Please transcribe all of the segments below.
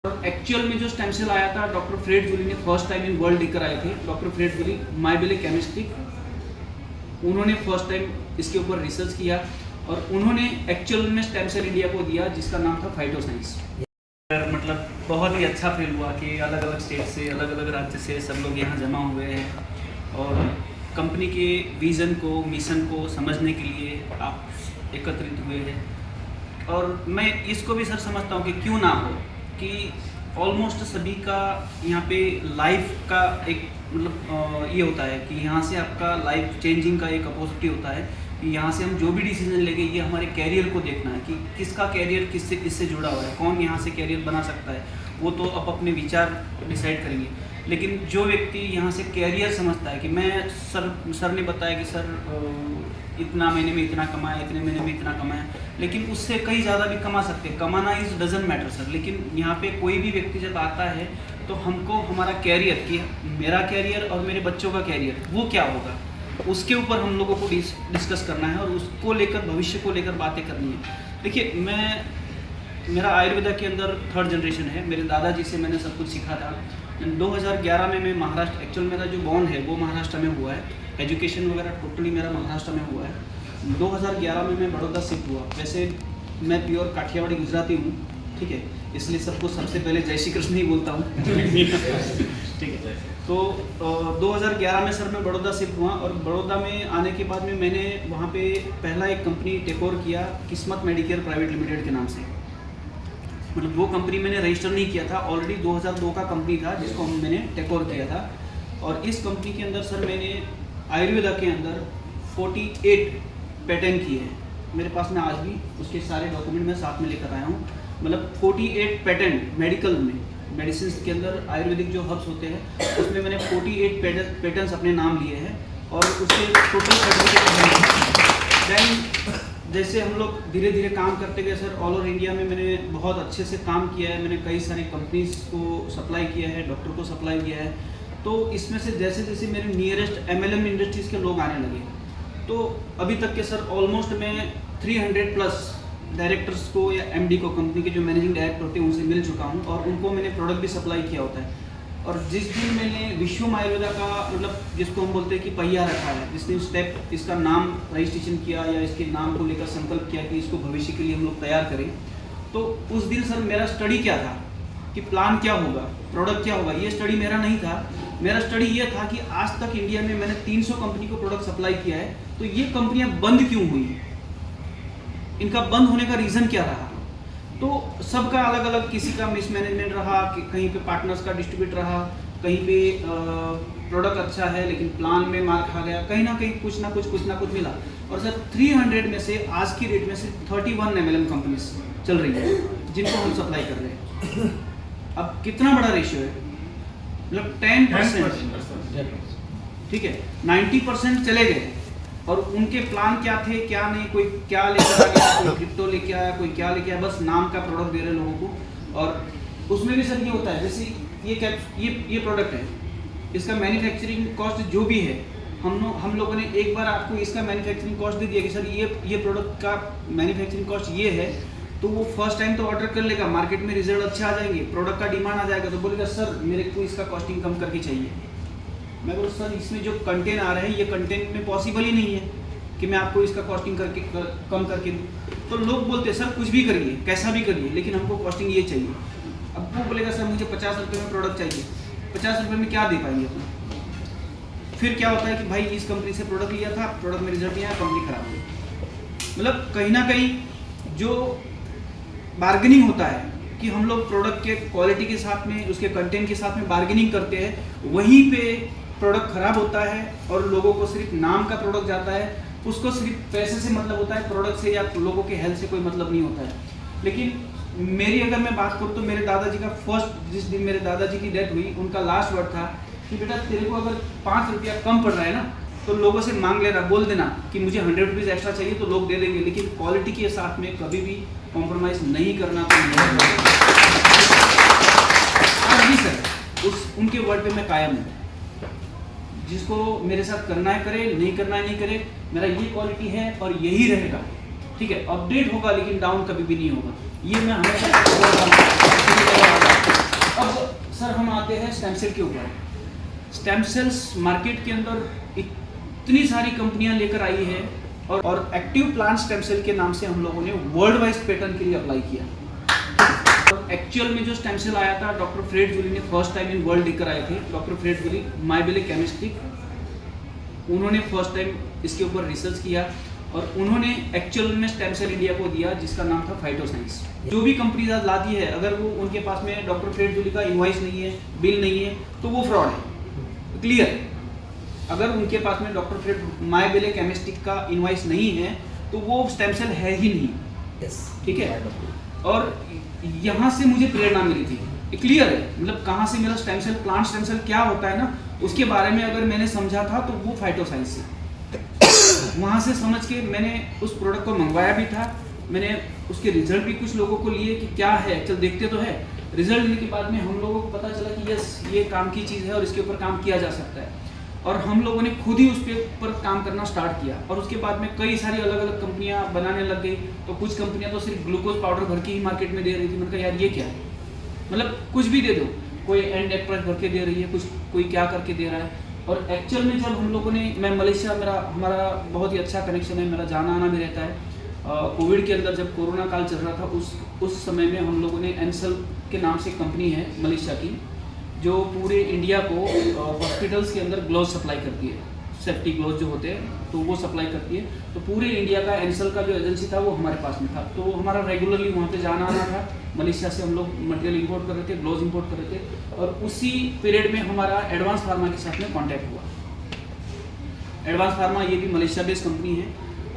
Actual में जो stem cell आया था डॉक्टर फ्रेड जूली ने फर्स्ट टाइम इन वर्ल्ड लेकर आए थे। डॉक्टर फ्रेड जूली माइबेले केमिस्ट्री, उन्होंने फर्स्ट टाइम इसके ऊपर रिसर्च किया और उन्होंने एक्चुअल में स्टेम सेल इंडिया को दिया जिसका नाम था फाइटोसाइंस। मतलब बहुत ही अच्छा फील हुआ कि अलग अलग स्टेट से, अलग अलग राज्य से सब लोग यहाँ जमा हुए हैं और कंपनी के विज़न को, मिशन को समझने के लिए आप एकत्रित हुए हैं। और मैं इसको भी सर समझता हूँ कि क्यों ना हो कि ऑलमोस्ट सभी का यहाँ पे लाइफ का एक मतलब ये होता है कि यहाँ से आपका लाइफ चेंजिंग का एक अपॉर्चुनिटी होता है कि यहाँ से हम जो भी डिसीजन लेंगे ये हमारे कैरियर को देखना है कि किसका कैरियर किससे किससे जुड़ा हुआ है, कौन यहाँ से कैरियर बना सकता है, वो तो आप अपने विचार डिसाइड करेंगे। लेकिन जो व्यक्ति यहाँ से कैरियर समझता है कि मैं सर ने बताया कि सर इतना महीने में इतना कमाया, इतने महीने में इतना कमाया, लेकिन उससे कहीं ज़्यादा भी कमा सकते हैं। कमाना इज डजंट मैटर सर, लेकिन यहाँ पे कोई भी व्यक्ति जब आता है तो हमको हमारा कैरियर, कि मेरा कैरियर और मेरे बच्चों का कैरियर वो क्या होगा, उसके ऊपर हम लोगों को डिस्कस करना है और उसको लेकर, भविष्य को लेकर बातें करनी है। देखिए, मेरा आयुर्वेदा के अंदर 3rd जनरेशन है। मेरे दादाजी से मैंने सब कुछ सीखा था। 2011 में मैं महाराष्ट्र, एक्चुअल मेरा जो बॉर्न है वो महाराष्ट्र में हुआ है, एजुकेशन वगैरह टोटली मेरा महाराष्ट्र में हुआ है। 2011 में मैं बड़ौदा शिफ्ट हुआ। वैसे मैं प्योर काठियावाड़ी गुजराती हूँ, ठीक है, इसलिए सबको सबसे पहले जय श्री कृष्ण ही बोलता हूँ ठीक है। तो 2011 में सर मैं बड़ौदा शिफ्ट हुआ और बड़ौदा में आने के बाद में मैंने वहाँ पे पहला एक कंपनी टेक ओवर किया, किस्मत मेडिकेयर प्राइवेट लिमिटेड के नाम से। मतलब वो कंपनी मैंने रजिस्टर नहीं किया था, ऑलरेडी 2002 का कंपनी था जिसको मैंने टेक ओवर किया था। और इस कंपनी के अंदर सर मैंने आयुर्वेदा के अंदर 48 पेटेंट किए हैं। मेरे पास में आज भी उसके सारे डॉक्यूमेंट मैं साथ में लेकर आया हूँ। मतलब 48 पेटेंट मेडिकल में, मेडिसिन के अंदर आयुर्वेदिक जो हर्ब्स होते हैं उसमें मैंने 48 पेटेंट्स अपने नाम लिए हैं और उसके टोटल सर्टिफिकेट। देन जैसे हम लोग धीरे धीरे काम करते गए सर, ऑल ओवर इंडिया में मैंने बहुत अच्छे से काम किया है। मैंने कई सारी कंपनीज को सप्लाई किया है, डॉक्टर को सप्लाई किया है। तो इसमें से जैसे जैसे मेरे नियरेस्ट MLM इंडस्ट्रीज़ के लोग आने लगे, तो अभी तक के सर ऑलमोस्ट मैं 300+ डायरेक्टर्स को या MD को, कंपनी के जो मैनेजिंग डायरेक्टर होते हैं उनसे मिल चुका हूँ और उनको मैंने प्रोडक्ट भी सप्लाई किया होता है। और जिस दिन मैंने विश्व आयुर्वेदा का, मतलब जिसको हम बोलते हैं कि पहिया रखा है, जिस दिन स्टेप इसका नाम रजिस्ट्रेशन किया या इसके नाम को लेकर संकल्प किया कि इसको भविष्य के लिए हम लोग तैयार करें, तो उस दिन सर मेरा स्टडी क्या था कि प्लान क्या होगा, प्रोडक्ट क्या होगा, ये स्टडी मेरा नहीं था। मेरा स्टडी ये था कि आज तक इंडिया में मैंने 300 कंपनी को प्रोडक्ट सप्लाई किया है, तो ये कंपनियां बंद क्यों हुई, इनका बंद होने का रीज़न क्या रहा। तो सबका अलग अलग, किसी का मिसमैनेजमेंट रहा, कि कहीं पे पार्टनर्स का डिस्ट्रीब्यूट रहा, कहीं पे प्रोडक्ट अच्छा है लेकिन प्लान में मार खा गया, कहीं ना कहीं कुछ ना कुछ मिला। और सर 300 में से आज की डेट में सिर्फ 31 MLM कंपनीज चल रही है जिनको हम सप्लाई कर रहे हैं। अब कितना बड़ा रेशियो है, मतलब 10%, ठीक है, 90% चले गए। और उनके प्लान क्या थे क्या नहीं, कोई क्या लेकर आ गया, कोई क्रिप्टो लेके आया, कोई क्या लेके आया, बस नाम का प्रोडक्ट दे रहे लोगों को। और उसमें भी सर ये होता है, जैसे ये प्रोडक्ट है, इसका मैन्युफैक्चरिंग कॉस्ट जो भी है, हम लोगों ने एक बार आपको इसका मैन्युफैक्चरिंग कॉस्ट दे दिया कि सर ये प्रोडक्ट का मैन्युफैक्चरिंग कॉस्ट ये है, तो वो फर्स्ट टाइम तो ऑर्डर कर लेगा, मार्केट में रिजल्ट अच्छे आ जाएंगे, प्रोडक्ट का डिमांड आ जाएगा, तो बोलेगा सर मेरे को इसका कॉस्टिंग कम करके चाहिए। मैं बोलूँ सर इसमें जो कंटेंट आ रहा है ये कंटेंट में पॉसिबल ही नहीं है कि मैं आपको इसका कॉस्टिंग करके कम करके दूँ। तो लोग बोलते हैं सर कुछ भी करिए, कैसा भी करिए, लेकिन हमको कॉस्टिंग ये चाहिए। अब वो बोलेगा सर मुझे 50 रुपये में प्रोडक्ट चाहिए, 50 रुपये में क्या दे पाएंगे अपन। फिर क्या होता है कि भाई इस कंपनी से प्रोडक्ट लिया था, प्रोडक्ट में रिजल्ट नहीं आया, कंपनी खराब हो गई। मतलब कहीं ना कहीं जो बार्गेनिंग होता है कि हम लोग प्रोडक्ट के क्वालिटी के साथ में, उसके कंटेंट के साथ में बार्गेनिंग करते हैं, वहीं पे प्रोडक्ट खराब होता है और लोगों को सिर्फ नाम का प्रोडक्ट जाता है, उसको सिर्फ पैसे से मतलब होता है, प्रोडक्ट से या लोगों के हेल्थ से कोई मतलब नहीं होता है। लेकिन मेरी अगर मैं बात करूँ तो मेरे दादाजी का जिस दिन मेरे दादाजी की डेथ हुई, उनका लास्ट वर्ड था कि बेटा तेरे को अगर 5 रुपया कम पड़ रहा है ना तो लोगों से मांग लेना, बोल देना कि मुझे 100 रुपीज़ एक्स्ट्रा चाहिए, तो लोग दे देंगे, लेकिन क्वालिटी के साथ में कभी भी कॉम्प्रोमाइज़ नहीं करना। तो सर उनके वर्ड पे मैं कायम हूँ। जिसको मेरे साथ करना है करे, नहीं करना है नहीं करे, मेरा ये क्वालिटी है और यही रहेगा, ठीक है। अपडेट होगा लेकिन डाउन कभी भी नहीं होगा, ये मैं हमेशा आते हैं स्टेम सेल के ऊपर। स्टेम सेल्स मार्केट के अंदर इतनी सारी कंपनियां लेकर आई है और एक्टिव प्लांट स्टेम सेल के नाम से हम लोगों ने वर्ल्ड वाइड पेटेंट के लिए अप्लाई किया। एक्चुअल में जो स्टेम सेल आया था, डॉक्टर फ्रेड जूली ने फर्स्ट टाइम इन वर्ल्ड लेकर आए थे। डॉक्टर फ्रेड जूली माइबेले केमिस्ट्री, उन्होंने फर्स्ट टाइम इसके ऊपर रिसर्च किया और उन्होंने एक्चुअल में स्टेम सेल इंडिया को दिया, जिसका नाम था फाइटोसाइंस। जो भी कंपनी आज लाती है, अगर वो उनके पास में डॉक्टर फ्रेड जूली का इनवॉइस नहीं है, बिल नहीं है, तो वो फ्रॉड है, क्लियर। अगर उनके पास में डॉक्टर फ्रेड माइबेले केमिस्ट्री का इनवॉइस नहीं है तो वो स्टेम सेल है ही नहीं, ठीक है। और यहाँ से मुझे प्रेरणा मिली थी, क्लियर है, मतलब कहाँ से मेरा stem cell, plant stem cell क्या होता है ना, उसके बारे में अगर मैंने समझा था तो वो फाइटोसाइंस से। वहाँ से समझ के मैंने उस प्रोडक्ट को मंगवाया भी था, मैंने उसके रिजल्ट भी कुछ लोगों को लिए कि क्या है, चल देखते तो है। रिजल्ट लेने के बाद में हम लोगों को पता चला कि यस, ये काम की चीज़ है और इसके ऊपर काम किया जा सकता है। और हम लोगों ने खुद ही उस पर काम करना स्टार्ट किया और उसके बाद में कई सारी अलग अलग कंपनियां बनाने लग गई। तो कुछ कंपनियां तो सिर्फ ग्लूकोज पाउडर भर के ही मार्केट में दे रही थी। मैंने कहा यार ये क्या है, मतलब कुछ भी दे दो, कोई एंड एक्सप्रेस भर के दे रही है, कुछ कोई क्या करके दे रहा है। और एक्चुअल में जब हम लोगों ने, मैं मलेशिया, हमारा बहुत ही अच्छा कनेक्शन है, मेरा जाना आना भी रहता है। कोविड के अंदर जब कोरोना काल चल रहा था, उस समय में हम लोगों ने एनसेल के नाम से कंपनी है मलेशिया की, जो पूरे इंडिया को हॉस्पिटल्स के अंदर ग्लोव सप्लाई करती है, सेफ्टी ग्लोव जो होते हैं, तो वो सप्लाई करती है। तो पूरे इंडिया का एनसेल का जो एजेंसी था वो हमारे पास में था, तो हमारा रेगुलरली वहाँ पे जाना आना था। मलेशिया से हम लोग मटेरियल इंपोर्ट कर रहे थे, ग्लोव्स इंपोर्ट कर रहे थे। और उसी पीरियड में हमारा एडवांस फार्मा के साथ में कॉन्टैक्ट हुआ। एडवांस फार्मा ये भी मलेशिया बेस्ड कंपनी है।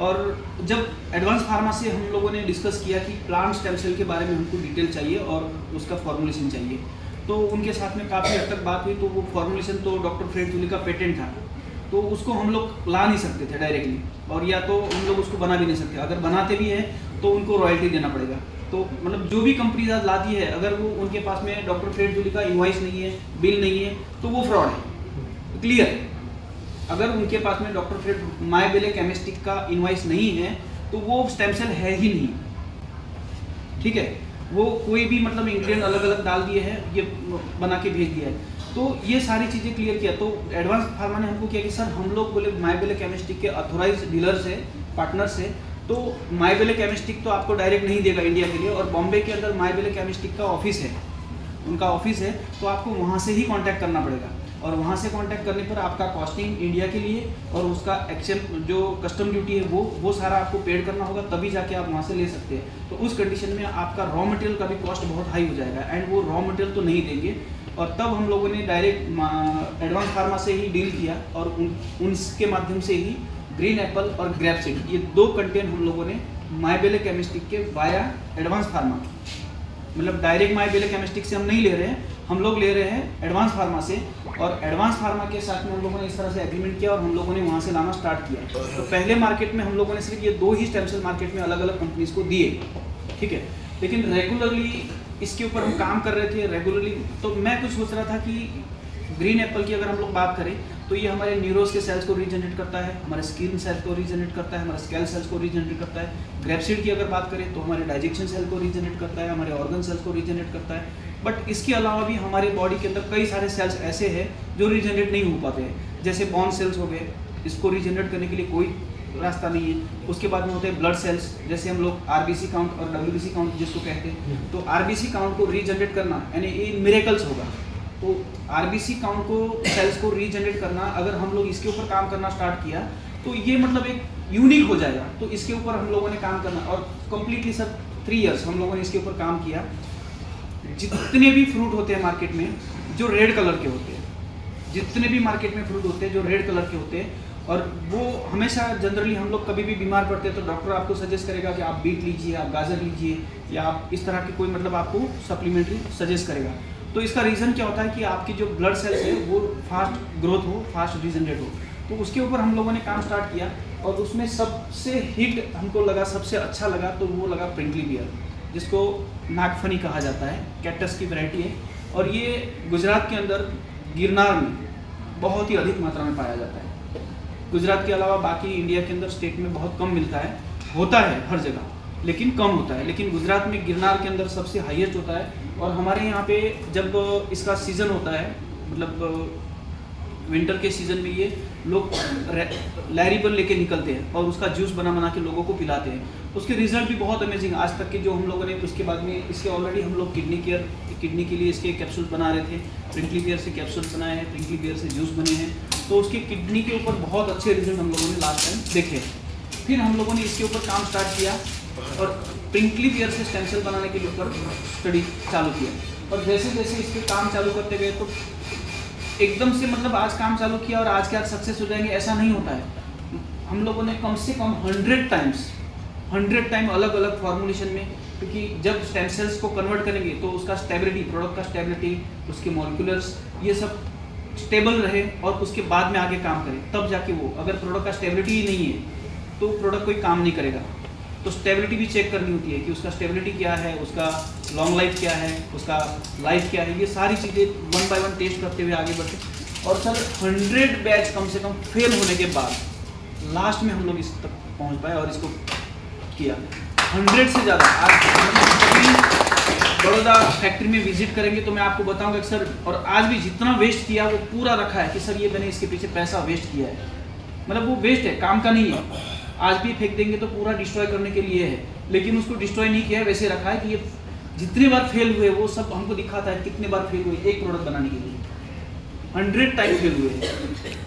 और जब एडवांस फार्मा से हम लोगों ने डिस्कस किया कि प्लांट स्टेम सेल के बारे में हमको डिटेल चाहिए और उसका फॉर्मुलेशन चाहिए, तो उनके साथ में काफ़ी हद तक बात हुई। तो वो फॉर्मुलेशन तो डॉक्टर फ्रेड जूली का पेटेंट था, तो उसको हम लोग ला नहीं सकते थे डायरेक्टली, और या तो हम लोग उसको बना भी नहीं सकते। अगर बनाते भी हैं तो उनको रॉयल्टी देना पड़ेगा। तो मतलब जो भी कंपनी आज लाती है, अगर वो उनके पास में डॉक्टर फ्रेड जूली का इनवॉइस नहीं है, बिल नहीं है, तो वो फ्रॉड है, क्लियर। अगर उनके पास में डॉक्टर फ्रेड माइबेले केमिस्ट्री का इनवॉइस नहीं है तो वो स्टेम सेल है ही नहीं, ठीक है। वो कोई भी मतलब इंग्रेडिएंट अलग अलग डाल दिए हैं, ये बना के भेज दिया है। तो ये सारी चीज़ें क्लियर किया। तो एडवांस फार्मा ने हमको किया कि सर, हम लोग बोले माइबेले केमिस्ट्री के ऑथोराइज डीलर्स है, पार्टनर्स है, तो माइबेले केमिस्ट्री तो आपको डायरेक्ट नहीं देगा इंडिया के लिए। और बॉम्बे के अंदर माइबेले केमिस्ट्री का ऑफिस है, उनका ऑफिस है, तो आपको वहाँ से ही कॉन्टैक्ट करना पड़ेगा। और वहाँ से कांटेक्ट करने पर आपका कॉस्टिंग इंडिया के लिए और उसका एक्सेप्ट जो कस्टम ड्यूटी है वो सारा आपको पेड करना होगा, तभी जाके आप वहाँ से ले सकते हैं। तो उस कंडीशन में आपका रॉ मटेरियल का भी कॉस्ट बहुत हाई हो जाएगा, एंड वो रॉ मटेरियल तो नहीं देंगे। और तब हम लोगों ने डायरेक्ट एडवांस फार्मा से ही डील किया और उनके माध्यम से ही ग्रीन एप्पल और ग्रेप सीड, ये 2 कंटेंट हम लोगों ने माइबेले केमिस्ट्री के वाया एडवांस फार्मा, मतलब डायरेक्ट माइबेले केमिस्ट्री से हम नहीं ले रहे हैं, हम लोग ले रहे हैं एडवांस फार्मा से। और एडवांस फार्मा के साथ में हम लोगों ने इस तरह से एग्रीमेंट किया और हम लोगों ने वहाँ से लाना स्टार्ट किया। तो पहले मार्केट में हम लोगों ने सिर्फ ये 2 ही स्टेम सेल मार्केट में अलग अलग कंपनीज को दिए, ठीक है। लेकिन रेगुलरली इसके ऊपर हम काम कर रहे थे रेगुलरली। तो मैं कुछ सोच रहा था कि ग्रीन एप्पल की अगर हम लोग बात करें तो ये हमारे न्यूरोस के सेल्स को रीजनरेट करता है, हमारे स्किन सेल्स को रीजनरेट करता है, हमारे स्केल सेल्स को रीजनरेट करता है। ग्रेपसीड की अगर बात करें तो हमारे डाइजेशन सेल को रीजनरेट करता है, हमारे ऑर्गन सेल्स को रीजनरेट करता है। बट इसके अलावा भी हमारे बॉडी के अंदर कई सारे सेल्स ऐसे हैं जो रीजनरेट नहीं हो पाते हैं, जैसे बोन सेल्स हो गए, इसको रीजनरेट करने के लिए कोई रास्ता नहीं है। उसके बाद में होते हैं ब्लड सेल्स, जैसे हम लोग आरबीसी काउंट और डब्ल्यूबीसी काउंट जिसको कहते हैं, तो आरबीसी काउंट को रीजनरेट करना यानी ये मिरेकल्स होगा। तो आरबीसी काउंट को, सेल्स को रीजनरेट करना, अगर हम लोग इसके ऊपर काम करना स्टार्ट किया तो ये मतलब एक यूनिक हो जाएगा। तो इसके ऊपर हम लोगों ने काम करना और कम्प्लीटली सर 3 इयर्स हम लोगों ने इसके ऊपर काम किया। जितने भी फ्रूट होते हैं मार्केट में जो रेड कलर के होते हैं, जितने भी मार्केट में फ्रूट होते हैं जो रेड कलर के होते हैं, और वो हमेशा जनरली हम लोग कभी भी बीमार पड़ते हैं तो डॉक्टर आपको सजेस्ट करेगा कि आप बीट लीजिए, आप गाजर लीजिए, या आप इस तरह की कोई मतलब आपको सप्लीमेंट्री सजेस्ट करेगा। तो इसका रीज़न क्या होता है कि आपकी जो ब्लड सेल्स है वो फास्ट ग्रोथ हो, फास्ट रीजनरेट हो। तो उसके ऊपर हम लोगों ने काम स्टार्ट किया और उसमें सबसे हिट हमको लगा, सबसे अच्छा लगा तो वो लगा प्रिंकली बियर, जिसको नागफनी कहा जाता है, कैक्टस की वैरायटी है। और ये गुजरात के अंदर गिरनार में बहुत ही अधिक मात्रा में पाया जाता है। गुजरात के अलावा बाकी इंडिया के अंदर स्टेट में बहुत कम मिलता है, होता है हर जगह, लेकिन कम होता है। लेकिन गुजरात में गिरनार के अंदर सबसे हाईएस्ट होता है। और हमारे यहाँ पे जब इसका सीज़न होता है, मतलब विंटर के सीज़न में ये लोग लैरी पर लेके निकलते हैं और उसका जूस बना के लोगों को पिलाते हैं। उसके रिजल्ट भी बहुत अमेजिंग आज तक के जो हम लोगों ने, उसके बाद में इसके ऑलरेडी हम लोग किडनी के लिए इसके कैप्सूल्स बना रहे थे। प्रिंकली बियर से कैप्सूल्स बनाए हैं, प्रिंकली बियर से जूस बने हैं। तो उसके किडनी के ऊपर बहुत अच्छे रिजल्ट हम लोगों ने लास्ट टाइम देखे। फिर हम लोगों ने इसके ऊपर काम स्टार्ट किया और प्रिंकली बियर से स्टेम सेल बनाने के ऊपर स्टडी चालू किया। और जैसे जैसे इसके काम चालू करते गए तो एकदम से, मतलब आज काम चालू किया और आज के आज सक्सेस हो जाएंगे ऐसा नहीं होता है। हम लोगों ने कम से कम 100 टाइम अलग अलग फॉर्मुलेशन में, क्योंकि जब स्टेम सेल्स को कन्वर्ट करेंगे तो उसका स्टेबिलिटी, प्रोडक्ट का स्टेबिलिटी, उसके मॉलिक्यूलर्स, ये सब स्टेबल रहे और उसके बाद में आगे काम करें, तब जाके वो, अगर प्रोडक्ट का स्टेबिलिटी ही नहीं है तो प्रोडक्ट कोई काम नहीं करेगा। तो स्टेबिलिटी भी चेक करनी होती है कि उसका स्टेबिलिटी क्या है, उसका लॉन्ग लाइफ क्या है, उसका लाइफ क्या है, ये सारी चीज़ें 1 बाय 1 टेस्ट करते हुए आगे बढ़ते। और सर 100 बैच कम से कम फेल होने के बाद लास्ट में हम लोग इस तक पहुंच पाए और इसको किया 100 से ज़्यादा। आज कभी बड़ौदा फैक्ट्री में विजिट करेंगे तो मैं आपको बताऊंगा कि सर, और आज भी जितना वेस्ट किया वो पूरा रखा है कि सर ये मैंने इसके पीछे पैसा वेस्ट किया है, मतलब वो वेस्ट है, काम का नहीं है। आज भी फेंक देंगे तो पूरा डिस्ट्रॉय करने के लिए है, लेकिन उसको डिस्ट्रॉय नहीं किया है, वैसे रखा है कि ये जितनी बार फेल हुए वो सब हमको दिखाता है कितने बार फेल हुए एक प्रोडक्ट बनाने के लिए। 100 टाइम फेल हुए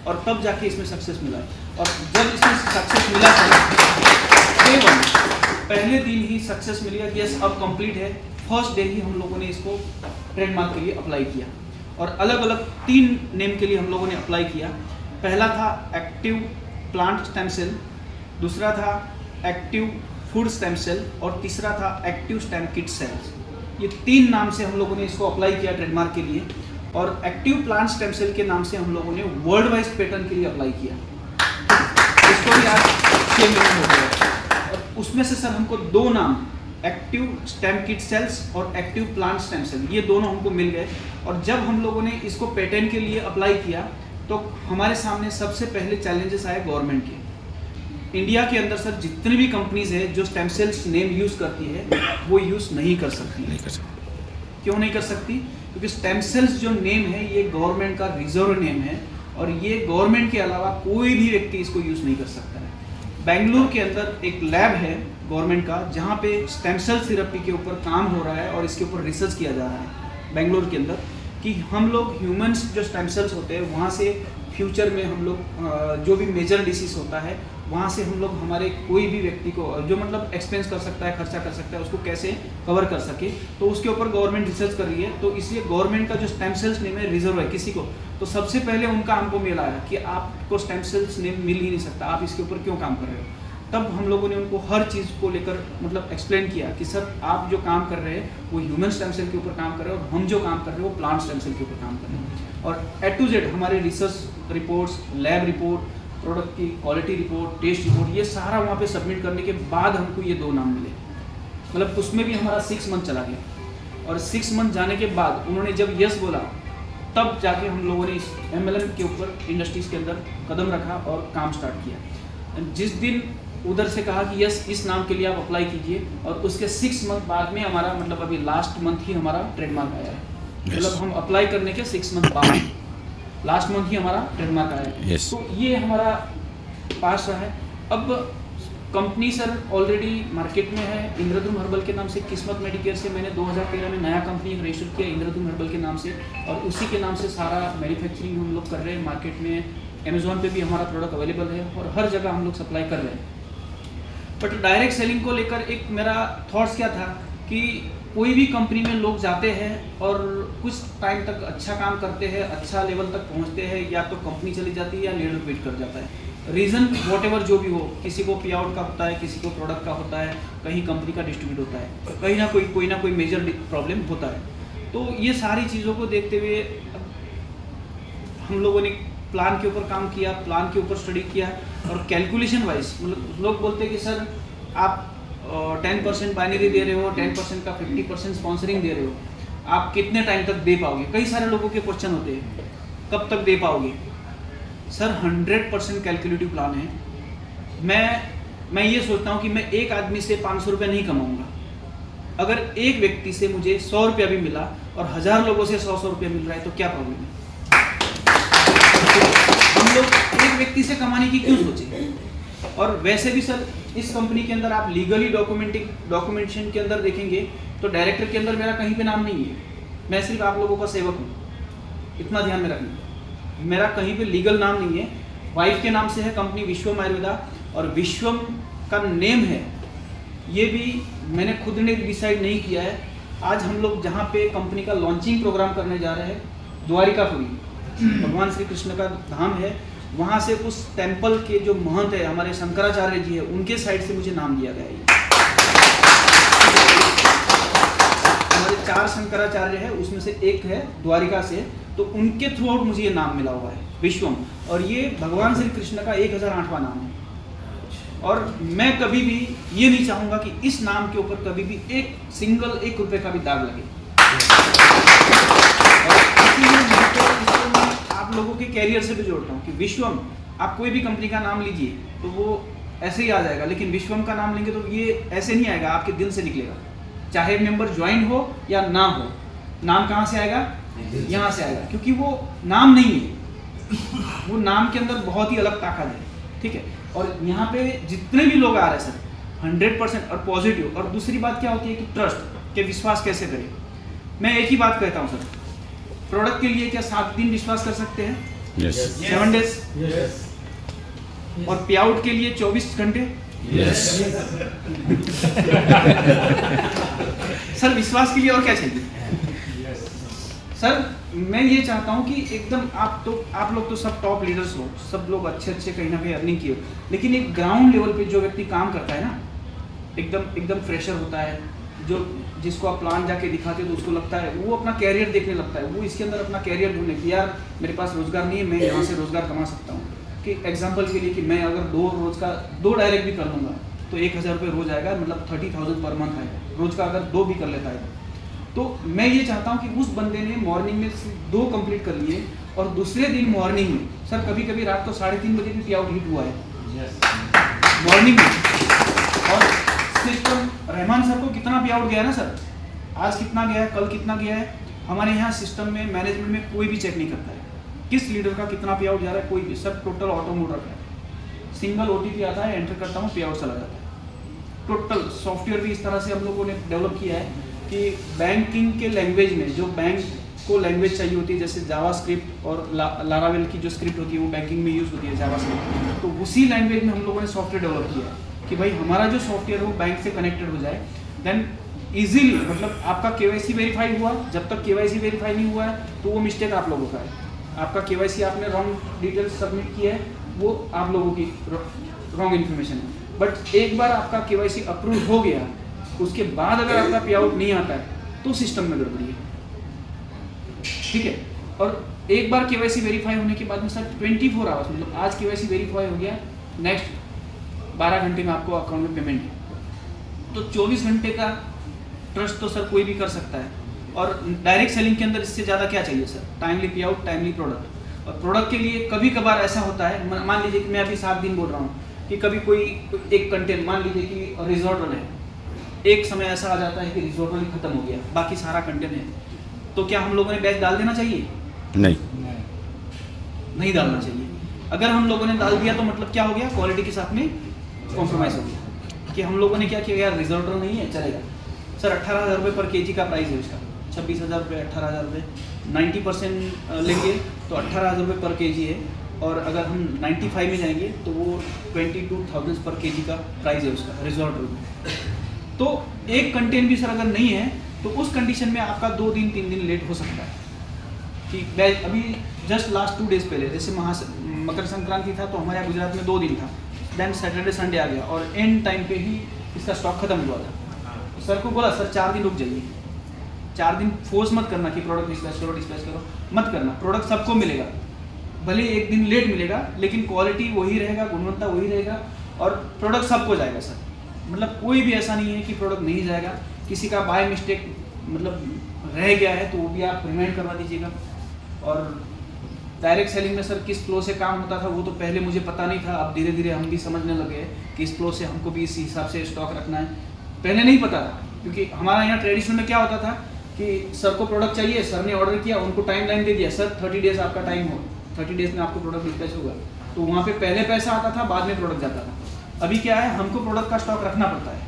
और तब जाके इसमें सक्सेस मिला। और जब इसमें सक्सेस मिला पहले दिन ही सक्सेस मिल गया कि यस अब कंप्लीट है। फर्स्ट डे ही हम लोगों ने इसको ट्रेडमार्क के लिए अप्लाई किया और अलग अलग 3 नेम के लिए हम लोगों ने अप्लाई किया। पहला था एक्टिव प्लांट स्टेम सेल, दूसरा था एक्टिव फूड स्टेम सेल और तीसरा था एक्टिव स्टेम किट सेल्स। ये 3 नाम से हम लोगों ने इसको अप्लाई किया ट्रेडमार्क के लिए। और एक्टिव प्लांट स्टेम सेल के नाम से हम लोगों ने वर्ल्ड वाइज पैटर्न के लिए अप्लाई किया। इसको भी आज 6 महीने हो गए। और उसमें से सर हमको 2 नाम, एक्टिव स्टेम किट सेल्स और एक्टिव प्लांट स्टेम सेल, ये दोनों हमको मिल गए। और जब हम लोगों ने इसको पेटेंट के लिए अप्लाई किया तो हमारे सामने सबसे पहले चैलेंजेस आए गवर्नमेंट के। इंडिया के अंदर सर जितनी भी कंपनीज है जो स्टेम सेल्स नेम यूज़ करती है वो यूज़ नहीं कर सकती। क्यों नहीं कर सकती? क्योंकि स्टेम सेल्स जो नेम है ये गवर्नमेंट का रिजर्व नेम है और ये गवर्नमेंट के अलावा कोई भी व्यक्ति इसको यूज़ नहीं कर सकता है। बेंगलुरु के अंदर एक लैब है गवर्नमेंट का जहाँ पे स्टेम सेल थेरेपी के ऊपर काम हो रहा है और इसके ऊपर रिसर्च किया जा रहा है बेंगलुरु के अंदर, कि हम लोग ह्यूमंस जो स्टेम सेल्स होते हैं वहाँ से फ्यूचर में हम लोग जो भी मेजर डिसीज होता है वहाँ से हम लोग हमारे कोई भी व्यक्ति को जो मतलब एक्सपेंस कर सकता है, खर्चा कर सकता है, उसको कैसे कवर कर सके, तो उसके ऊपर गवर्नमेंट रिसर्च कर रही है। तो इसलिए गवर्नमेंट का जो स्टेम सेल्स नेम है रिजर्व है किसी को, तो सबसे पहले उनका हमको मेल आया कि आपको स्टेम सेल्स नेम मिल ही नहीं सकता, आप इसके ऊपर क्यों काम कर रहे हो। तब हम लोगों ने उनको हर चीज़ को लेकर मतलब एक्सप्लेन किया कि सर आप जो काम कर रहे हैं वो ह्यूमन स्टेम सेल के ऊपर काम कर रहे हैं और हम जो काम कर रहे हैं वो प्लांट स्टेम सेल के ऊपर काम कर रहे हैं। और A to Z हमारे research reports, lab report, product की क्वालिटी रिपोर्ट, टेस्ट रिपोर्ट, ये सारा वहाँ पे सबमिट करने के बाद हमको ये 2 नाम मिले। मतलब उसमें भी हमारा 6 मंथ चला गया और 6 मंथ जाने के बाद उन्होंने जब यस बोला तब जाके हम लोगों ने इस MLM के ऊपर इंडस्ट्रीज़ के अंदर कदम रखा और काम स्टार्ट किया। जिस दिन उधर से कहा कि यस इस नाम के लिए आप अप्लाई कीजिए और उसके 6 मंथ बाद में हमारा मतलब अभी लास्ट मंथ ही हमारा ट्रेडमार्क आया है। मतलब हम अप्लाई करने के 6 मंथ बाद लास्ट मंथ ही हमारा ट्रेडमार्क आया है। तो ये हमारा पास रहा है। अब कंपनी सर ऑलरेडी मार्केट में है इंद्रधुम हर्बल के नाम से। किस्मत मेडिकेयर से मैंने 2013 में नया कंपनी रजिस्टर किया इंद्रधुम हर्बल के नाम से और उसी के नाम से सारा मैन्युफैक्चरिंग हम लोग कर रहे हैं। मार्केट में अमेजोन पे भी हमारा प्रोडक्ट अवेलेबल है और हर जगह हम लोग सप्लाई कर रहे हैं। बट डायरेक्ट सेलिंग को लेकर एक मेरा थॉट्स क्या था कि कोई भी कंपनी में लोग जाते हैं और कुछ टाइम तक अच्छा काम करते हैं, अच्छा लेवल तक पहुंचते हैं, या तो कंपनी चली जाती है या लीडर क्विट कर जाता है। रीज़न वॉटेवर जो भी हो, किसी को पे आउट का होता है, किसी को प्रोडक्ट का होता है, कहीं कंपनी का डिस्ट्रीब्यूट होता है, कहीं कोई ना कोई मेजर प्रॉब्लम होता है। तो ये सारी चीज़ों को देखते हुए हम लोगों ने प्लान के ऊपर काम किया, प्लान के ऊपर स्टडी किया और कैलकुलेशन वाइज मतलब लोग बोलते हैं कि सर आप 10% बाइनरी दे रहे हो, 10% का 50% स्पॉन्सरिंग दे रहे हो, आप कितने टाइम तक दे पाओगे। कई सारे लोगों के क्वेश्चन होते हैं कब तक दे पाओगे। सर 100% कैलकुलेटिव प्लान है। मैं मैं ये सोचता हूँ कि मैं एक आदमी से 500 रुपये नहीं कमाऊंगा। अगर एक व्यक्ति से मुझे 100 रुपया भी मिला और 1000 लोगों से 100 रुपया मिल रहा है तो क्या प्रॉब्लम है? हम लोग एक व्यक्ति से कमाने की क्यों सोचे? और वैसे भी सर इस कंपनी के अंदर आप लीगली डॉक्यूमेंटेशन के अंदर देखेंगे तो डायरेक्टर के अंदर मेरा कहीं पे नाम नहीं है। मैं सिर्फ आप लोगों का सेवक हूँ, इतना ध्यान में रखना। मेरा कहीं पे लीगल नाम नहीं है। वाइफ के नाम से है कंपनी विश्वम आयुर्वेदा, और विश्वम का नेम है ये भी मैंने खुद ने डिसाइड नहीं किया है। आज हम लोग जहाँ पे कंपनी का लॉन्चिंग प्रोग्राम करने जा रहे हैं, द्वारिकापुरी भगवान श्री कृष्ण का धाम है, वहाँ से उस टेम्पल के जो महंत है हमारे शंकराचार्य जी है, उनके साइड से मुझे नाम दिया गया है। हमारे 4 शंकराचार्य है, उसमें से एक है द्वारिका से, तो उनके थ्रू आउट मुझे ये नाम मिला हुआ है विश्वम, और ये भगवान श्री कृष्ण का 1008वां नाम है। और मैं कभी भी ये नहीं चाहूंगा कि इस नाम के ऊपर कभी भी एक सिंगल 1 रुपए का भी दाग लगे। और इसलिए मैं आप लोगों के कैरियर से भी जोड़ता हूँ कि विश्वम, आप कोई भी कंपनी का नाम लीजिए तो वो ऐसे ही आ जाएगा, लेकिन विश्वम का नाम लेंगे तो ये ऐसे नहीं आएगा, आपके दिल से निकलेगा। चाहे मेंबर ज्वाइन हो या ना हो, नाम कहाँ से आएगा? यहाँ से आएगा, क्योंकि वो नाम नहीं है, वो नाम के अंदर बहुत ही अलग ताकत है। ठीक है, और यहाँ पे जितने भी लोग आ रहे हैं सर 100% और पॉजिटिव। और दूसरी बात क्या होती है कि ट्रस्ट के विश्वास कैसे करें। मैं एक ही बात कहता हूँ सर, प्रोडक्ट के लिए क्या 7 दिन विश्वास कर सकते हैं? Yes. 7 डेज? Yes. और पे आउट के लिए 24 घंटे? Yes. सर विश्वास के लिए और क्या चाहिए? सर मैं ये चाहता हूँ कि एकदम आप लोग तो सब टॉप लीडर्स हो, सब लोग अच्छे कहीं ना कहीं अर्निंग किए हो, लेकिन एक ग्राउंड लेवल पे जो व्यक्ति काम करता है ना, एकदम फ्रेशर होता है, जो जिसको आप प्लान जाके दिखाते हो तो उसको लगता है वो अपना कैरियर देखने लगता है, वो इसके अंदर अपना कैरियर ढूंढने की, यार मेरे पास रोजगार नहीं है, मैं यहाँ से रोजगार कमा सकता हूँ। कि एग्जाम्पल के लिए कि मैं अगर 2 डायरेक्ट भी कर लूँगा तो 1000 रुपये रोज आएगा, मतलब 30,000 पर मंथ आएगा रोज का, अगर 2 भी कर लेता है तो मैं ये चाहता हूँ कि उस बंदे ने मॉर्निंग में 2 कंप्लीट कर लिए और दूसरे दिन मॉर्निंग में, सर कभी रात को 3:30 बजे भी पे आउट हिट हुआ है मॉर्निंग में। और सिस्टम रहमान सर को कितना पे आउट गया है ना सर, आज कितना गया है, कल कितना गया है, हमारे यहाँ सिस्टम में मैनेजमेंट में कोई भी चेक नहीं करता है किस लीडर का कितना पे आउट जा रहा है, कोई भी, सब टोटल ऑटो मोड रखा है। सिंगल OTP आता है, एंटर करता हूँ, पे आउट चला जाता है। टोटल सॉफ्टवेयर भी इस तरह से हम लोगों ने डेवलप किया है कि बैंकिंग के लैंग्वेज में जो बैंक को लैंग्वेज चाहिए होती है, जैसे जावास्क्रिप्ट और लारावेल की जो स्क्रिप्ट होती है वो बैंकिंग में यूज़ होती है जावास्क्रिप्ट, तो उसी लैंग्वेज में हम लोगों ने सॉफ्टवेयर डेवलप किया है कि भाई हमारा जो सॉफ्टवेयर है वो बैंक से कनेक्टेड हो जाए। देन ईजिली, मतलब आपका KYC वेरीफाई हुआ, जब तक KYC वेरीफाई नहीं हुआ है तो वो मिस्टेक आप लोगों का है। आपका KYC आपने रॉन्ग डिटेल्स सबमिट किया है, वो आप लोगों की रॉन्ग इन्फॉर्मेशन है। बट एक बार आपका KYC अप्रूव हो गया, उसके बाद अगर आपका पे आउट नहीं आता है तो सिस्टम में गड़बड़ी है। ठीक है, और एक बार KYC वेरीफाई होने के बाद में सर 24 आवर्स, मतलब आज KYC वेरीफाई हो गया, नेक्स्ट 12 घंटे में आपको अकाउंट में पेमेंट है। तो 24 घंटे का ट्रस्ट तो सर कोई भी कर सकता है। और डायरेक्ट सेलिंग के अंदर इससे ज़्यादा क्या चाहिए सर? टाइमली पे आउट, टाइमली प्रोडक्ट। और प्रोडक्ट के लिए कभी कभार ऐसा होता है, मान लीजिए कि मैं अभी 7 दिन बोल रहा हूँ कि कभी कोई एक कंटेंट, मान लीजिए कि रिजॉर्टल है, एक समय ऐसा आ जाता है कि रिजॉर्टल ही खत्म हो गया, बाकी सारा कंटेंट है, तो क्या हम लोगों ने बैच डाल देना चाहिए? नहीं डालना चाहिए। अगर हम लोगों ने डाल दिया तो मतलब क्या हो गया? क्वालिटी के साथ में कॉम्प्रोमाइज़ हो गया। कि हम लोगों ने क्या किया, यार रिजॉर्टल नहीं है, चलेगा सर 18,000 रुपये पर kg का प्राइस है उसका, 26,000 रुपये, 18,000 रुपये, 90% लेंगे तो 18,000 रुपये पर kg है। और अगर हम 95 में जाएंगे तो वो 22,000 पर kg का प्राइस है उसका रिजॉर्टल में। तो एक कंटेंट भी सर अगर नहीं है तो उस कंडीशन में आपका 2 दिन 3 दिन लेट हो सकता है। कि अभी जस्ट लास्ट 2 डेज पहले जैसे मकर संक्रांति था तो हमारे यहाँ गुजरात में 2 दिन था, देन सैटरडे संडे आ गया और एंड टाइम पे ही इसका स्टॉक खत्म हुआ था। सर को बोला सर 4 दिन रुक जाइए, 4 दिन फोर्स मत करना कि प्रोडक्ट डिस्पैच करो, मत करना, प्रोडक्ट सबको मिलेगा, भले 1 दिन लेट मिलेगा लेकिन क्वालिटी वही रहेगा, गुणवत्ता वही रहेगा और प्रोडक्ट सबको जाएगा सर। मतलब कोई भी ऐसा नहीं है कि प्रोडक्ट नहीं जाएगा। किसी का बाय मिस्टेक मतलब रह गया है तो वो भी आप रिमाइंड करवा दीजिएगा। और डायरेक्ट सेलिंग में सर किस फ्लो से काम होता था वो तो पहले मुझे पता नहीं था, अब धीरे धीरे हम भी समझने लगे कि इस फ्लो से हमको भी इस हिसाब से स्टॉक रखना है। पहले नहीं पता था, क्योंकि हमारा यहाँ ट्रेडिशनल में क्या होता था कि सर को प्रोडक्ट चाहिए, सर ने ऑर्डर किया, उनको टाइम लाइन दे दिया, सर 30 डेज आपका टाइम हो, 30 डेज में आपको प्रोडक्ट डिस्पैच होगा। तो वहाँ पे पहले पैसा आता था, बाद में प्रोडक्ट जाता था। अभी क्या है, हमको प्रोडक्ट का स्टॉक रखना पड़ता है,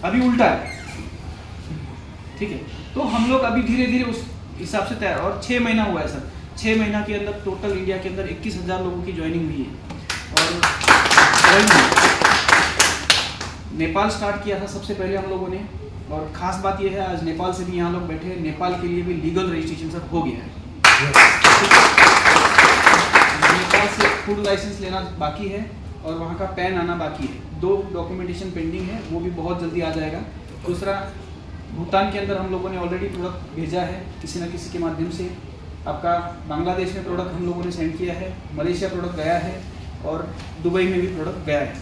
अभी उल्टा है। ठीक है, तो हम लोग अभी धीरे धीरे उस हिसाब से तैयार, और 6 महीना हुआ है सर, 6 महीना के अंदर टोटल इंडिया के अंदर 21,000 लोगों की ज्वाइनिंग हुई है। और नेपाल स्टार्ट किया था सबसे पहले हम लोगों ने, और ख़ास बात यह है आज नेपाल से भी यहाँ लोग बैठे हैं, नेपाल के लिए भी लीगल रजिस्ट्रेशन सर हो गया है। नेपाल से फूड लाइसेंस लेना बाकी है और वहाँ का पैन आना बाकी है, 2 डॉक्यूमेंटेशन पेंडिंग है, वो भी बहुत जल्दी आ जाएगा। दूसरा, भूटान के अंदर हम लोगों ने ऑलरेडी प्रोडक्ट भेजा है किसी न किसी के माध्यम से। आपका बांग्लादेश में प्रोडक्ट हम लोगों ने सेंड किया है, मलेशिया प्रोडक्ट गया है, और दुबई में भी प्रोडक्ट गया है।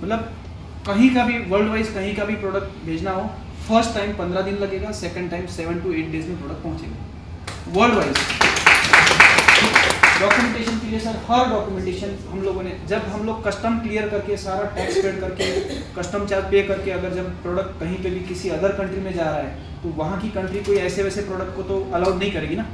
मतलब कहीं का भी वर्ल्ड वाइज कहीं का भी प्रोडक्ट भेजना हो, फर्स्ट टाइम 15 दिन लगेगा, सेकंड टाइम 7 to 8 डेज में प्रोडक्ट पहुंचेगा वर्ल्ड वाइज। डॉक्यूमेंटेशन के लिए सर हर डॉक्यूमेंटेशन हम लोगों ने, जब हम लोग कस्टम क्लियर करके सारा टैक्स पेड करके कस्टम चार्ज पे करके अगर जब प्रोडक्ट कहीं पे भी किसी अदर कंट्री में जा रहा है, तो वहाँ की कंट्री कोई ऐसे वैसे प्रोडक्ट को तो अलाउड नहीं करेगी ना।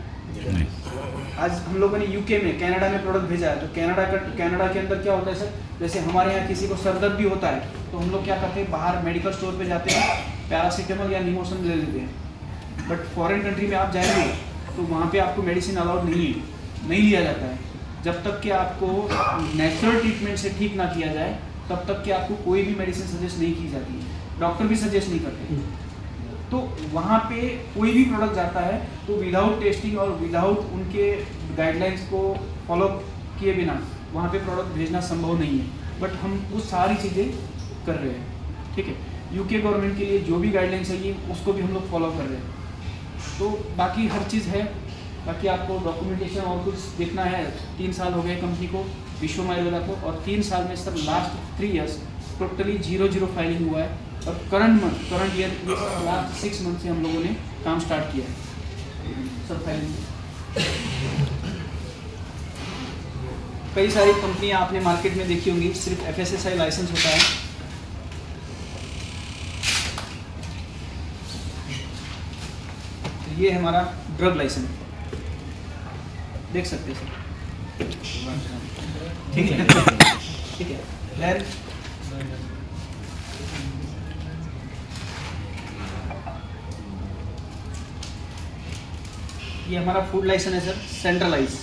आज हम लोगों ने यूके में, कनाडा में प्रोडक्ट भेजा है, तो कनाडा के अंदर क्या होता है सर, जैसे हमारे यहाँ किसी को सरदर्द भी होता है तो हम लोग क्या करते हैं, बाहर मेडिकल स्टोर पे जाते हैं, पैरासीटामोल या निमोसन ले लेते हैं। बट फॉरेन कंट्री में आप जाएंगे तो वहाँ पे आपको मेडिसिन अलाउड नहीं लिया जाता है। जब तक कि आपको नेचुरल ट्रीटमेंट से ठीक ना किया जाए तब तक कि आपको कोई भी मेडिसिन सजेस्ट नहीं की जाती है, डॉक्टर भी सजेस्ट नहीं करते। तो वहाँ पे कोई भी प्रोडक्ट जाता है तो विदाउट टेस्टिंग और विदाउट उनके गाइडलाइंस को फॉलो किए बिना वहाँ पे प्रोडक्ट भेजना संभव नहीं है। बट हम वो सारी चीज़ें कर रहे हैं। ठीक है, यूके गवर्नमेंट के लिए जो भी गाइडलाइंस है ये उसको भी हम लोग फॉलो कर रहे हैं। तो बाकी हर चीज़ है, बाकी आपको डॉक्यूमेंटेशन और कुछ देखना है। 3 साल हो गए कंपनी को, विश्व आयुर्वेदा को, और 3 साल में sir last 3 years totally 0 filing हुआ है। और करंट ईयर लास्ट 6 मंथ से हम लोगों ने काम स्टार्ट किया है सर फाइलिंग। कई सारी कंपनियां आपने मार्केट में देखी होंगी, सिर्फ FSSAI लाइसेंस होता है। तो ये है हमारा ड्रग लाइसेंस, देख सकते हैं सर। ठीक है, ठीक है। फिर ये हमारा फूड लाइसेंस है सर, सेंट्रलाइज,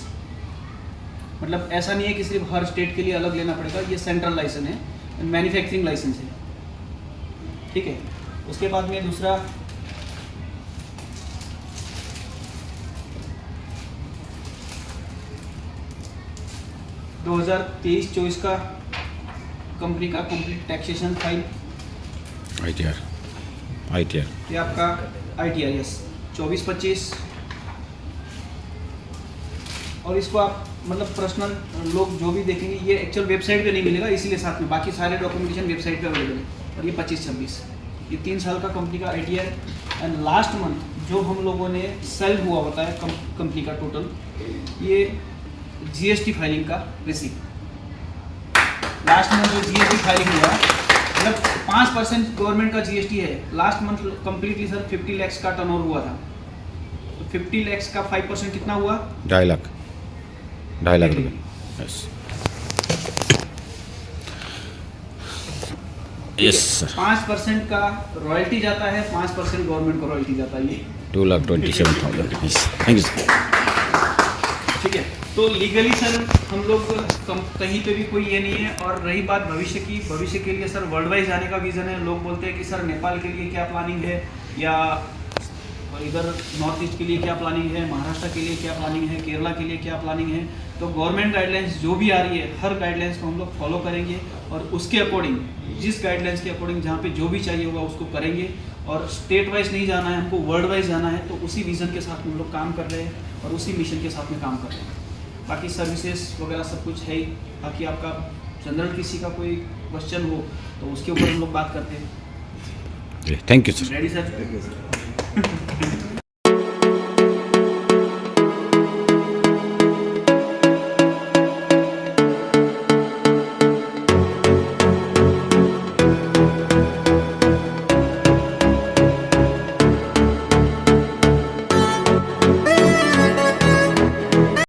मतलब ऐसा नहीं है कि सिर्फ हर स्टेट के लिए अलग लेना पड़ेगा, ये सेंट्रल लाइसेंस है, मैन्युफैक्चरिंग लाइसेंस है। ठीक है, उसके बाद में दूसरा दो 2023-24 का कंपनी का कंप्लीट टैक्सेशन फाइल, ITR ये आपका ITR यस 24-25। और इसको आप मतलब पर्सनल लोग जो भी देखेंगे, ये एक्चुअल वेबसाइट पे नहीं मिलेगा, इसीलिए साथ में बाकी सारे डॉक्यूमेंटेशन वेबसाइट पे अवेलेबल है। और ये 25-26 ये 3 साल का कंपनी का ITR। एंड लास्ट मंथ जो हम लोगों ने सेल हुआ होता है कंपनी का टोटल, ये GST फाइलिंग का रिसीप्ट। लास्ट मंथ जो GST फाइलिंग हुआ, मतलब 5% गवर्नमेंट का GST है। Last month completely sir 50 lakhs का टर्नओवर हुआ था, तो 50 lakhs का 5% कितना हुआ? 2.5 लाख रुपये। Yes sir. 5% का रॉयल्टी जाता है, 5% गवर्नमेंट को रॉयल्टी जाता है, ये 2,27,000 रुपीज़। Thank you sir. ठीक है, तो लीगली सर हम लोग कहीं पे भी कोई ये नहीं है। और रही बात भविष्य की, भविष्य के लिए सर वर्ल्ड वाइज जाने का विज़न है। लोग बोलते हैं कि सर नेपाल के लिए क्या प्लानिंग है, या इधर नॉर्थ ईस्ट के लिए क्या प्लानिंग है, महाराष्ट्र के लिए क्या प्लानिंग है, केरला के लिए क्या प्लानिंग है। तो गवर्नमेंट गाइडलाइंस जो भी आ रही है, हर गाइडलाइंस को हम लोग फॉलो करेंगे, और उसके अकॉर्डिंग, जिस गाइडलाइंस के अकॉर्डिंग जहाँ पे जो भी चाहिए होगा उसको करेंगे। और स्टेट वाइज नहीं जाना है हमको, वर्ल्ड वाइज जाना है, तो उसी विज़न के साथ हम लोग काम कर रहे हैं और उसी मिशन के साथ में काम कर रहे हैं। बाकी सर्विसेज वगैरह सब कुछ है ही। बाकी आपका जनरल किसी का कोई क्वेश्चन हो तो उसके ऊपर हम लोग बात करते हैं। Thank you sir. Ready sir?